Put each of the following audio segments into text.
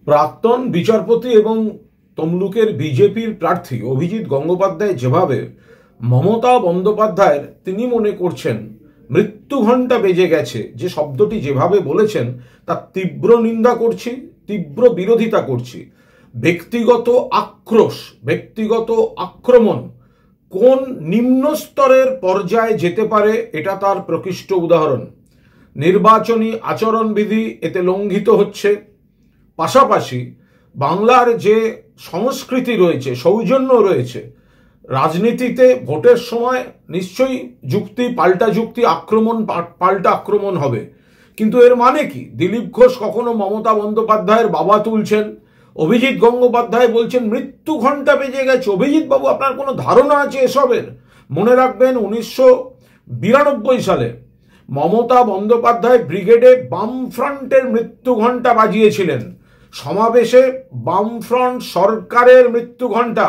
প্রাক্তন বিচারপতি এবং তমলুকের বিজেপির প্রার্থী অভিজিৎ গঙ্গোপাধ্যায় যেভাবে মমতা বন্দ্যোপাধ্যায়ের তিনি মনে করছেন মৃত্যু ঘণ্টা বেজে গেছে, যে শব্দটি যেভাবে বলেছেন তার তীব্র নিন্দা করছি, তীব্র বিরোধিতা করছি। ব্যক্তিগত আক্রোশ, ব্যক্তিগত আক্রমণ কোন নিম্ন স্তরের পর্যায়ে যেতে পারে এটা তার প্রকৃষ্ট উদাহরণ। নির্বাচনী আচরণবিধি এতে লঙ্ঘিত হচ্ছে, পাশাপাশি বাংলার যে সংস্কৃতি রয়েছে, সৌজন্য রয়েছে, রাজনীতিতে ভোটের সময় নিশ্চয়ই যুক্তি পাল্টা যুক্তি, আক্রমণ পাল্টা আক্রমণ হবে, কিন্তু এর মানে কি? দিলীপ ঘোষ কখনো মমতা বন্দ্যোপাধ্যায়ের বাবা তুলছেন, অভিজিৎ গঙ্গোপাধ্যায় বলছেন মৃত্যু ঘণ্টা বেজে গেছে। অভিজিৎ বাবু, আপনার কোনো ধারণা আছে এসবের? মনে রাখবেন 1992 সালে মমতা বন্দ্যোপাধ্যায় ব্রিগেডে বামফ্রন্টের মৃত্যু ঘণ্টা বাজিয়েছিলেন। সমাবেশে বামফ্রন্ট সরকারের মৃত্যু ঘণ্টা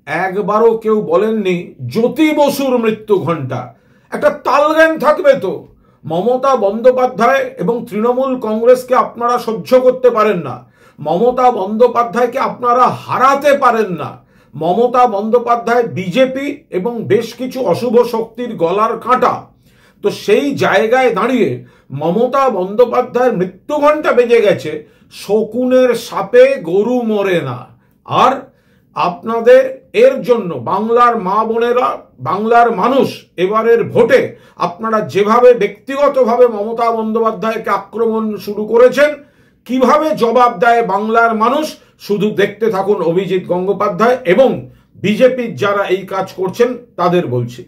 একবারও কেউ বলেননি জ্যোতি বসুর মৃত্যু ঘণ্টা। একটা তালজ্ঞান থাকবে তো। মমতা বন্দ্যোপাধ্যায় এবং তৃণমূল কংগ্রেসকে আপনারা সহ্য করতে পারেন না, মমতা বন্দ্যোপাধ্যায়কে আপনারা হারাতে পারেন না। মমতা বন্দ্যোপাধ্যায় বিজেপি এবং বেশ কিছু অশুভ শক্তির গলার কাঁটা। তো সেই জায়গায় দাঁড়িয়ে মমতা বন্দ্যোপাধ্যায়ের মৃত্যু ঘণ্টা বেজে গেছে, শকুনের সাপে গরু মরে না। আর আপনাদের এর জন্য বাংলার মা বোনেরা, বাংলার মানুষ এবারের ভোটে আপনারা যেভাবে ব্যক্তিগতভাবে মমতা বন্দ্যোপাধ্যায়কে আক্রমণ শুরু করেছেন, কিভাবে জবাব দেয় বাংলার মানুষ শুধু দেখতে থাকুন। অভিজিৎ গঙ্গোপাধ্যায় এবং বিজেপির যারা এই কাজ করছেন তাদের বলছি।